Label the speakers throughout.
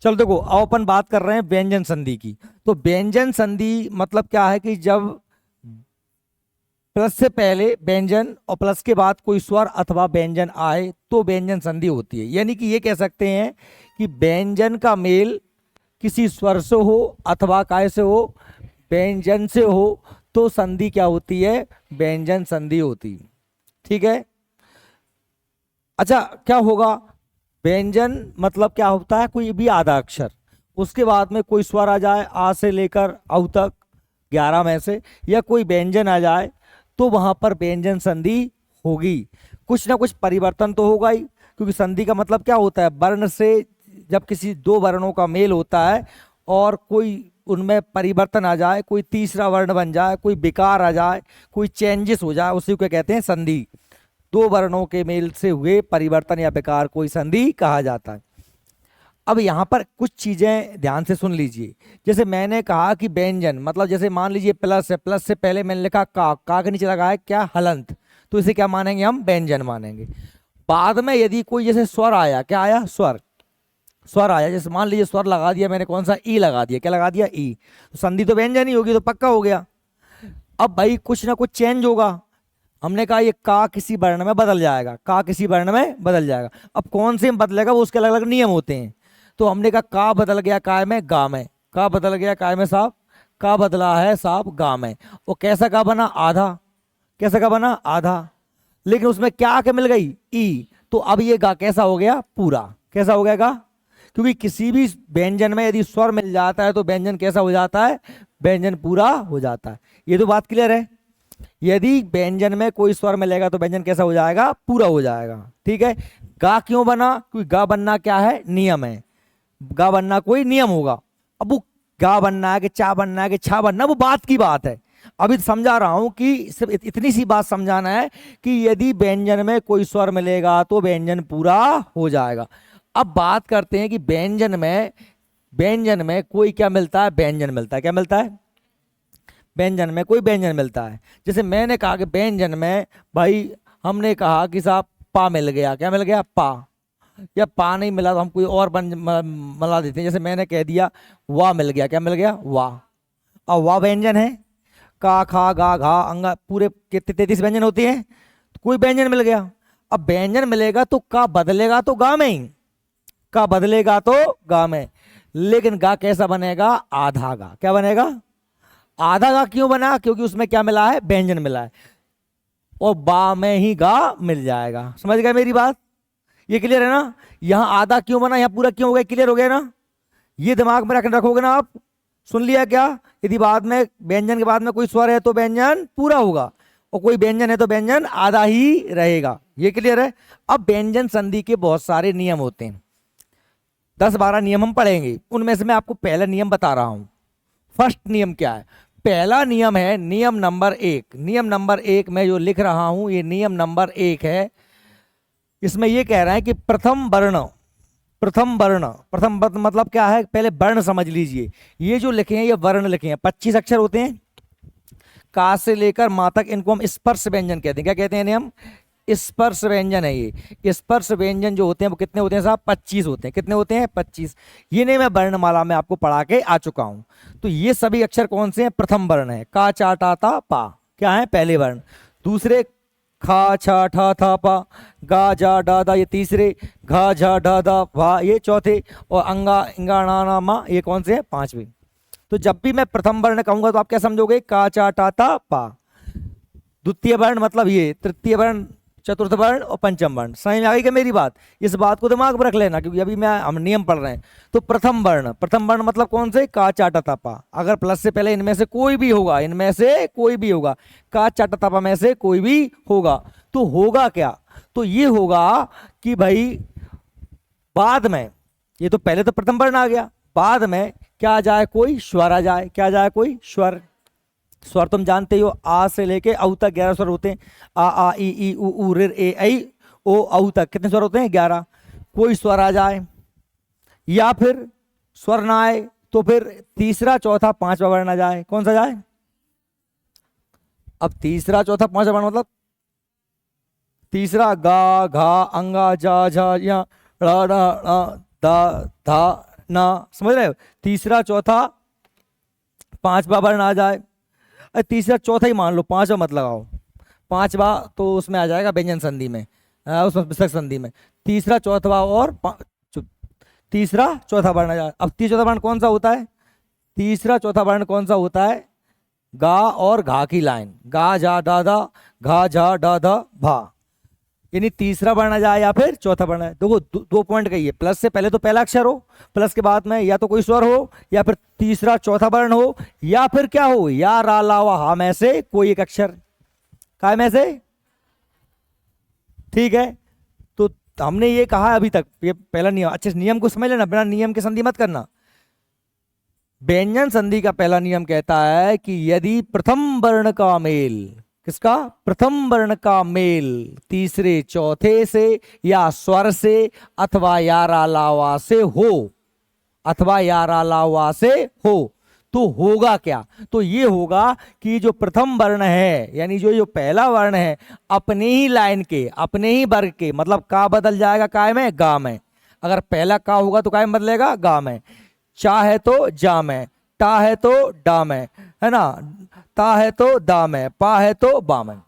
Speaker 1: चलो देखो, अब अपन बात कर रहे हैं व्यंजन संधि की। तो व्यंजन संधि मतलब क्या है कि जब प्लस से पहले व्यंजन और प्लस के बाद कोई स्वर अथवा व्यंजन आए तो व्यंजन संधि होती है। यानी कि ये कह सकते हैं कि व्यंजन का मेल किसी स्वर से हो अथवा काय से हो, व्यंजन से हो, तो संधि क्या होती है? व्यंजन संधि होती है। ठीक है। अच्छा, क्या होगा? व्यंजन मतलब क्या होता है? कोई भी आधा अक्षर, उसके बाद में कोई स्वर आ जाए आ से लेकर औ तक 11 में से, या कोई व्यंजन आ जाए, तो वहां पर व्यंजन संधि होगी। कुछ ना कुछ परिवर्तन तो होगा ही, क्योंकि संधि का मतलब क्या होता है? वर्ण से जब किसी दो वर्णों का मेल होता है और कोई उनमें परिवर्तन आ जाए, कोई तीसरा वर्ण बन जाए, कोई विकार आ जाए, कोई चेंजेस हो जाए, उसी को कहते हैं संधि। दो वर्णों के मेल से हुए परिवर्तन या विकार को संधि कहा जाता है। अब यहाँ पर कुछ चीजें ध्यान से सुन लीजिए। जैसे मैंने कहा कि व्यंजन मतलब, जैसे मान लीजिए प्लस है, प्लस से पहले मैंने लिखा का के नीचे लगा है क्या? हलंत। तो इसे क्या मानेंगे? हम व्यंजन मानेंगे। बाद में यदि कोई जैसे स्वर आया, क्या आया? स्वर। स्वर आया, जैसे मान लीजिए स्वर लगा दिया मैंने, कौन सा? ई लगा दिया। क्या लगा दिया? ई। तो संधि तो व्यंजन ही होगी, तो पक्का हो गया। अब भाई कुछ ना कुछ चेंज होगा। हमने कहा ये का किसी वर्ण में बदल जाएगा, का किसी वर्ण में बदल जाएगा। अब कौन से में बदलेगा, वो उसके अलग अलग नियम होते हैं। तो हमने कहा का बदल गया काय में, गा में। का बदल गया काय में साहब, का बदला है साहब गा में। वो कैसा का बना? आधा। कैसा का बना? आधा। लेकिन उसमें क्या के मिल गई? ई। तो अब ये गा कैसा हो गया? पूरा। कैसा हो गया गा? क्योंकि किसी भी व्यंजन में यदि स्वर मिल जाता है तो व्यंजन कैसा हो जाता है? व्यंजन पूरा हो जाता है। ये तो बात क्लियर है। यदि व्यंजन में कोई स्वर मिलेगा तो व्यंजन कैसा हो जाएगा? पूरा हो जाएगा। ठीक है। गा क्यों बना? क्योंकि गा बनना क्या है? नियम है। गा बनना कोई नियम होगा। अब वो गा बनना है कि चा बनना है कि छा बनना, वो बात की बात है। अभी समझा रहा हूं कि सिर्फ इतनी सी बात समझाना है कि यदि व्यंजन में कोई स्वर मिलेगा तो व्यंजन पूरा हो जाएगा। अब बात करते हैं कि व्यंजन में कोई क्या मिलता है? व्यंजन मिलता है। क्या मिलता है? व्यंजन में कोई व्यंजन मिलता है। जैसे मैंने कहा कि व्यंजन में भाई, हमने कहा कि साहब पा मिल गया। क्या मिल गया? पा। या पा नहीं मिला तो हम कोई और मिला देते हैं। जैसे मैंने कह दिया वाह मिल गया। क्या मिल गया? वाह। अब वाह व्यंजन है। का खा गा घा अंगा पूरे कितने 33 व्यंजन होते हैं, तो कोई व्यंजन मिल गया। अब व्यंजन मिलेगा तो का बदलेगा तो गा में ही। का बदलेगा तो गा में। लेकिन गा कैसा बनेगा? आधा गा। क्या बनेगा? आधा गा। क्यों बना? क्योंकि उसमें क्या मिला है? व्यंजन मिला है। और बा में ही गा मिल जाएगा। समझ गए मेरी बात? ये क्लियर है ना? यहां आधा क्यों बना, यहां पूरा क्यों हो गया? क्लियर हो गया ना? ये दिमाग में रखोगे ना आप? सुन लिया क्या? यदि बाद में व्यंजन के बाद में कोई स्वर है तो व्यंजन पूरा होगा, और कोई व्यंजन है तो व्यंजन आधा ही रहेगा। ये क्लियर है? अब व्यंजन संधि के बहुत सारे नियम होते हैं, 10-12 नियम हम पढ़ेंगे। उनमें से मैं आपको पहला नियम बता रहा हूं। फर्स्ट नियम क्या है? पहला नियम है नियम नंबर 1। नियम नंबर 1 मैं जो लिख रहा हूं ये नियम नंबर 1 है। इसमें ये कह रहा है कि प्रथम वर्ण, मतलब क्या है? पहले वर्ण समझ लीजिए। ये जो लिखे हैं ये वर्ण लिखे हैं, 25 अक्षर होते हैं का से लेकर मां तक। इनको हम स्पर्श व्यंजन कहते हैं। क्या कहते हैं इन्हें हम? स्पर्श व्यंजन है ये। स्पर्श व्यंजन जो होते हैं वो कितने होते हैं साहब? 25 होते हैं। कितने होते हैं? 25। ये नहीं मैं वर्णमाला में आपको पढ़ा के आ चुका हूं। तो ये सभी अक्षर कौन से हैं? प्रथम वर्ण है। का चा टा ता पा क्या है? पहले वर्ण। दूसरे खा छा ठा था पा, गा जा डा दा ये तीसरे, घा झा डा दा भा ये चौथे, और अंगा इंगा ना ना मा ये कौन से हैं? पांचवे। तो जब भी मैं प्रथम वर्ण कहूंगा तो आप क्या समझोगे? का चा टा ता पा। द्वितीय वर्ण मतलब ये, तृतीय वर्ण, चतुर्थ वर्ण और पंचम वर्ण। समझ में आ गई क्या मेरी बात? इस बात को दिमाग में रख लेना, क्योंकि अभी हम नियम पढ़ रहे हैं। तो प्रथम वर्ण मतलब कौन से? का चाटा तपा। अगर प्लस से पहले इनमें से कोई भी होगा, इनमें से कोई भी होगा, का चाटा तपा में से कोई भी होगा, तो होगा क्या? तो ये होगा कि भाई बाद में, ये तो पहले तो प्रथम वर्ण आ गया, बाद में क्या आ जाए? कोई स्वर आ जाए। क्या आ जाए? कोई स्वर। स्वर तुम जानते हो, आ से लेके औ तक 11 स्वर होते हैं। आ ई उ ऋ ए ऐ ओ औ तक कितने स्वर होते हैं? 11। कोई स्वर आ जाए या फिर स्वर ना आए तो फिर तीसरा चौथा पांचवा वर्ण आ जाए। कौन सा जाए? अब तीसरा चौथा पांचवा वर्ण मतलब तीसरा गा घा अंगा जा झा या ड़ा ड़ा ड़ा दा धा ना, समझ रहे हो? तीसरा चौथा पांचवा वर्ण आ जाए, अरे तीसरा चौथा ही मान लो, पांचवा मत लगाओ, पांचवा तो उसमें आ जाएगा व्यंजन संधि में, उसमें विसर्ग संधि में। तीसरा चौथा और तीसरा चौथा वर्ण आ जाए। अब तीसरा चौथा वर्ण कौन सा होता है? तीसरा चौथा वर्ण कौन सा होता है? गा और घा की लाइन, गा जा डा धा, घा झा डा धा भा, यानी तीसरा वर्ण आ जाए या फिर चौथा वर्ण है। देखो दो पॉइंट कही है, प्लस से पहले तो पहला अक्षर हो, प्लस के बाद में या तो कोई स्वर हो, या फिर तीसरा चौथा वर्ण हो, या फिर क्या हो, या रा ला वा हा में से कोई एक अक्षर, काय में से, ठीक है। तो हमने ये कहा अभी तक, ये पहला नियम, अच्छे से नियम को समझ लेना, बिना नियम के संधि मत करना। व्यंजन संधि का पहला नियम कहता है कि यदि प्रथम वर्ण का मेल, किसका? प्रथम वर्ण का मेल तीसरे चौथे से या स्वर से अथवा यारा लावा से हो, अथवा यारा लावा से हो, तो होगा क्या? तो ये होगा कि जो प्रथम वर्ण है, यानी जो पहला वर्ण है, अपने ही लाइन के, अपने ही वर्ग के, मतलब का बदल जाएगा काय में, गा में। अगर पहला का होगा तो काय में बदलेगा, गा में। चा है तो जा में, टा है तो डा में, है ना, ता है तो दा में, पा है तो बा में।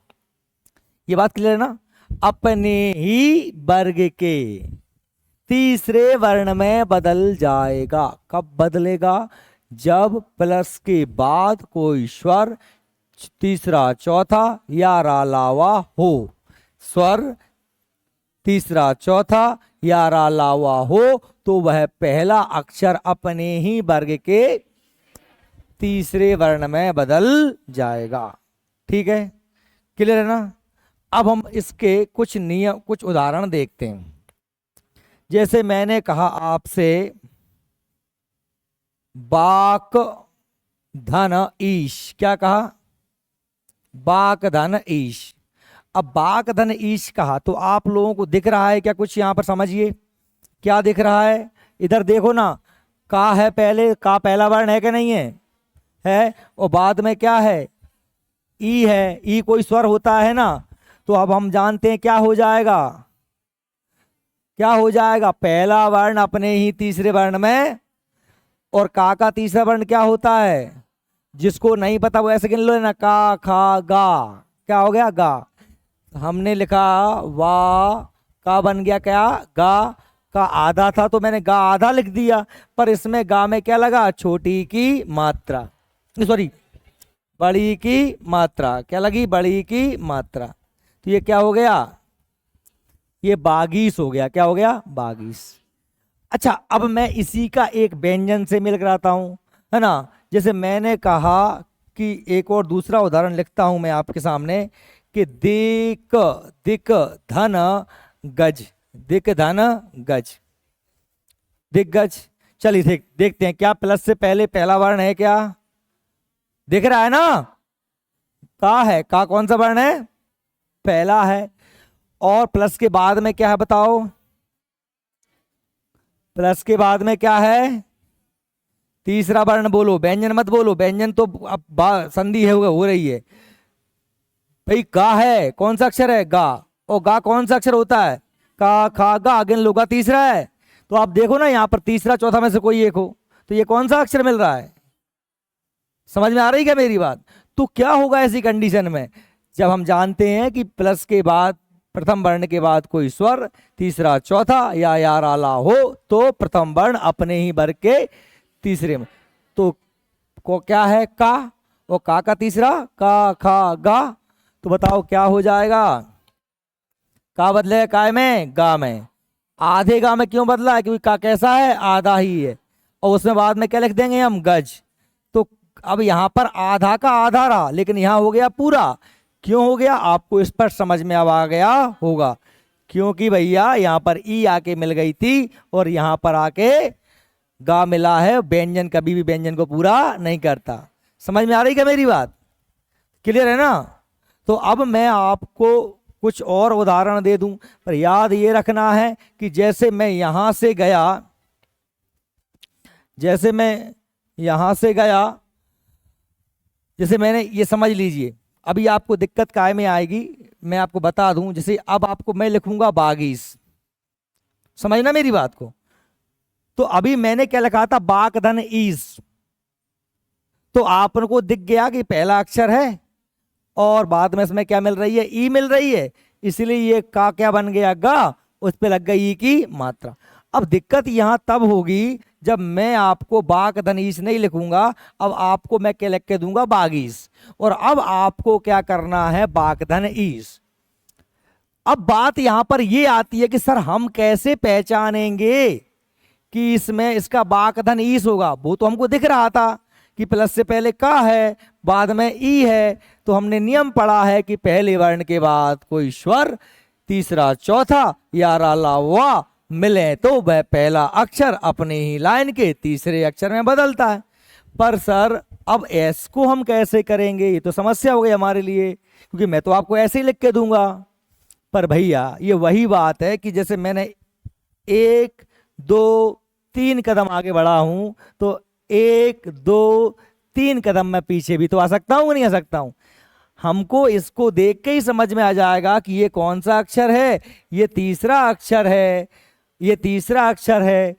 Speaker 1: ये बात क्लियर है ना? अपने ही वर्ग के तीसरे वर्ण में बदल जाएगा। कब बदलेगा? जब प्लस के बाद कोई स्वर तीसरा चौथा या रा लावा हो, स्वर तीसरा चौथा या रा लावा हो, तो वह पहला अक्षर अपने ही वर्ग के तीसरे वर्ण में बदल जाएगा। ठीक है, क्लियर है ना? अब हम इसके कुछ नियम, कुछ उदाहरण देखते हैं। जैसे मैंने कहा आपसे बाक धन ईश, क्या कहा? बाक धन ईश। अब बाक धन ईश कहा तो आप लोगों को दिख रहा है क्या कुछ? यहां पर समझिए क्या दिख रहा है। इधर देखो ना, का है पहले, का पहला वर्ण है कि नहीं है? है। और बाद में क्या है? ई है। ई कोई स्वर होता है ना, तो अब हम जानते हैं क्या हो जाएगा, क्या हो जाएगा? पहला वर्ण अपने ही तीसरे वर्ण में, और का तीसरा वर्ण क्या होता है? जिसको नहीं पता वो ऐसे गिन लो ना, का खा गा, क्या हो गया? गा। हमने लिखा वा, का बन गया क्या? गा। का आधा था तो मैंने गा आधा लिख दिया, पर इसमें गा में क्या लगा? छोटी की मात्रा, सॉरी बड़ी की मात्रा। क्या लगी? बड़ी की मात्रा। तो ये क्या हो गया? ये बागीस हो गया। क्या हो गया? बागीस। अच्छा, अब मैं इसी का एक व्यंजन से मिल कराता हूं, है ना। जैसे मैंने कहा कि एक और दूसरा उदाहरण लिखता हूं मैं आपके सामने कि दिक दिक धन गज, दिक धन गज, दिग्गज। चलिए देखते हैं क्या प्लस से पहले पहला वर्ण है क्या? दिख रहा है ना? का है। का कौन सा वर्ण है? पहला है। और प्लस के बाद में क्या है बताओ? प्लस के बाद में क्या है? तीसरा वर्ण। बोलो, व्यंजन मत बोलो, व्यंजन तो अब संधि है हो रही है भाई। गा है, कौन सा अक्षर है? गा। और गा कौन सा अक्षर होता है? का खा गा, अगेन लो, गा तीसरा है। तो आप देखो ना, यहां पर तीसरा चौथा में से कोई एक हो, तो ये कौन सा अक्षर मिल रहा है? समझ में आ रही क्या मेरी बात? तो क्या होगा ऐसी कंडीशन में, जब हम जानते हैं कि प्लस के बाद, प्रथम वर्ण के बाद कोई स्वर तीसरा चौथा या यार आला हो, तो प्रथम वर्ण अपने ही वर्ग के तीसरे में, तो को क्या है? का। और का तीसरा का खा गा, तो बताओ क्या हो जाएगा? का बदले काय में? गा में। आधे गा में क्यों बदला है? क्योंकि का कैसा है? आधा ही है। और उसमें बाद में क्या लिख देंगे हम? गज। तो अब यहां पर आधा का आधा रहा, लेकिन यहां हो गया पूरा। क्यों हो गया? आपको इस पर समझ में अब आ गया होगा, क्योंकि भैया यहां पर ई आके मिल गई थी और यहां पर आके गा मिला है। व्यंजन कभी भी व्यंजन को पूरा नहीं करता। समझ में आ रही क्या मेरी बात? क्लियर है ना? तो अब मैं आपको कुछ और उदाहरण दे दूं, पर याद ये रखना है कि जैसे मैं यहां से गया, जैसे मैं यहां से गया, जैसे मैंने ये समझ लीजिए, अभी आपको दिक्कत काय में आएगी मैं आपको बता दूं। जैसे अब आपको मैं लिखूंगा बागीस, समझना मेरी बात को। तो अभी मैंने क्या लिखा था, बाक धन ईस, तो आपको दिख गया कि पहला अक्षर है और बाद में इसमें क्या मिल रही है, ई मिल रही है, इसलिए ये का क्या बन गया, गा, उस पे लग गई ई की मात्रा। अब दिक्कत यहां तब होगी जब मैं आपको बाक धनीश नहीं लिखूंगा, अब आपको मैं क्या लिख के दूंगा, बागीस, और अब आपको क्या करना है, बाक धन ईस। अब बात यहां पर ये आती है कि सर हम कैसे पहचानेंगे कि इसमें इसका बाक धन ईस होगा, वो तो हमको दिख रहा था कि प्लस से पहले का है, बाद में ई है, तो हमने नियम पढ़ा है कि पहले वर्ण के बाद कोई स्वर, तीसरा चौथा या रालावा मिले तो वह पहला अक्षर अपने ही लाइन के तीसरे अक्षर में बदलता है। पर सर अब एस को हम कैसे करेंगे, ये तो समस्या हो गई हमारे लिए, क्योंकि मैं तो आपको ऐसे ही लिख के दूंगा। पर भैया ये वही बात है कि जैसे मैंने 1 2 3 कदम आगे बढ़ा हूं, तो 1 2 3 कदम मैं पीछे भी तो आ सकता हूं, नहीं आ सकता हूं। हमको इसको देख के ही समझ में आ जाएगा कि ये कौन सा अक्षर है, ये तीसरा अक्षर है, ये तीसरा अक्षर है,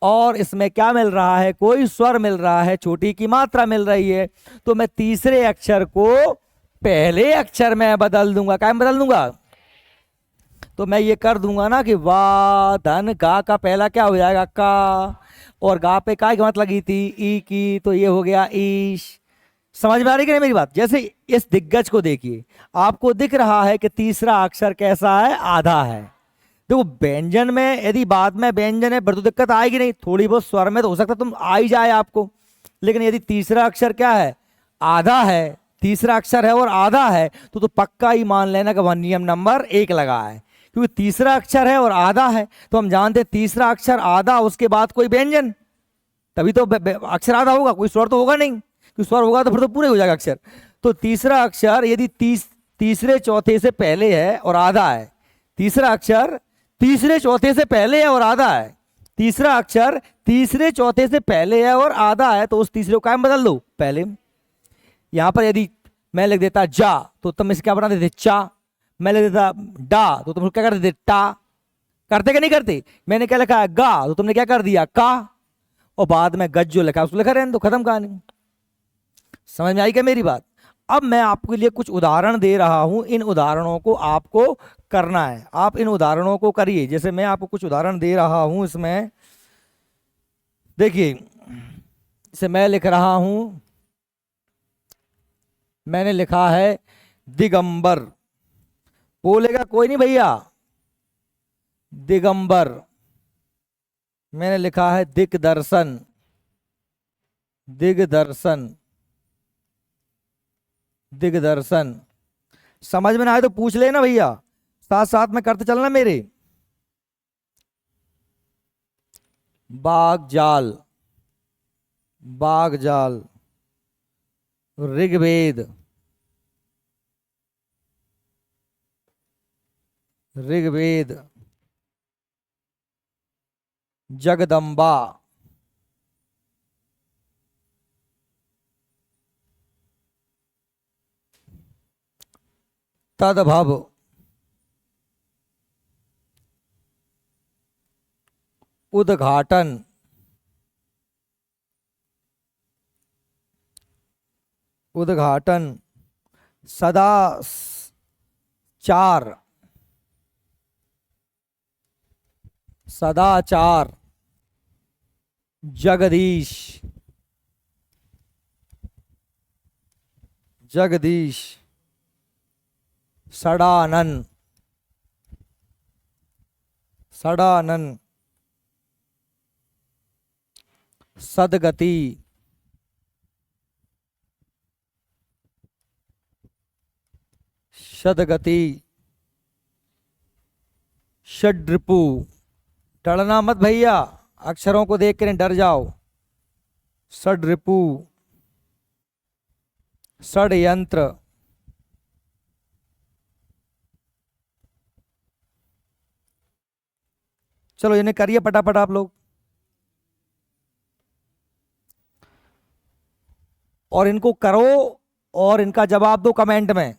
Speaker 1: और इसमें क्या मिल रहा है, कोई स्वर मिल रहा है, छोटी की मात्रा मिल रही है, तो मैं तीसरे अक्षर को पहले अक्षर में बदल दूंगा। क्या बदल दूंगा, तो मैं ये कर दूंगा ना कि वा धन गा का पहला क्या हो जाएगा, का, और गा पे का मत लगी थी, ई की, तो ये हो गया ईश। समझ में आ रही कि नहीं मेरी बात। जैसे इस दिग्गज को देखिए, आपको दिख रहा है कि तीसरा अक्षर कैसा है, आधा है। देखो व्यंजन में यदि बाद में व्यंजन है फिर तो दिक्कत आएगी नहीं, थोड़ी बहुत स्वर में तो हो सकता तुम आ ही जाए आपको, लेकिन यदि तीसरा अक्षर क्या है, आधा है, तीसरा अक्षर है और आधा है, तो पक्का ही मान लेना कि वह नियम नंबर 1 लगा है, क्योंकि तीसरा अक्षर है और आधा है, तो हम जानते हैं तीसरा अक्षर आधा, उसके बाद कोई व्यंजन, तभी तो अक्षर आधा होगा, कोई स्वर तो होगा नहीं, क्योंकि स्वर होगा तो फिर तो पूरे हो जाएगा अक्षर। तो तीसरा अक्षर यदि तीसरे चौथे से पहले है और आधा है, तीसरा अक्षर तीसरे चौथे से पहले है और आधा है, तीसरा अक्षर तीसरे चौथे से पहले है और आधा है, तो उस तीसरे को कायम बदल दो पहले। यहां पर यदि मैं लिख देता जा, तो तुम इसे क्या बना देते, चा। मैं लिख देता डा, तो तुम क्या कर देते, टा। करते कि नहीं करते। मैंने क्या लिखा है, गा, तो तुमने क्या कर दिया, का, और बाद में गज जो लिखा उसको लिखा रहने दो, खत्म कहानी। समझ में आई क्या मेरी बात। अब मैं आपके लिए कुछ उदाहरण दे रहा हूं, इन उदाहरणों को आपको करना है, आप इन उदाहरणों को करिए। जैसे मैं आपको कुछ उदाहरण दे रहा हूं, इसमें देखिए, इसे मैं लिख रहा हूं, मैंने लिखा है दिगंबर, बोलेगा कोई नहीं भैया, दिगंबर। मैंने लिखा है दिग्दर्शन, दिग्दर्शन, दिग्दर्शन। समझ में ना आए तो पूछ लेना भैया, साथ साथ में करते चलना मेरे। बाग जाल, बाग जाल, ऋग्वेद, ऋग्वेद, जगदम्बा, तद्भव, उद्घाटन, उद्घाटन, सदाचार, सदाचार, जगदीश, जगदीश, सडानन, सडानन, सदगति, सदगति, षड्रिपु। डरना मत भैया, अक्षरों को देख कर डर जाओ। षड्रिपु, षड्यंत्र, चलो इन्हें करिए फटाफट आप लोग, और इनको करो और इनका जवाब दो कमेंट में।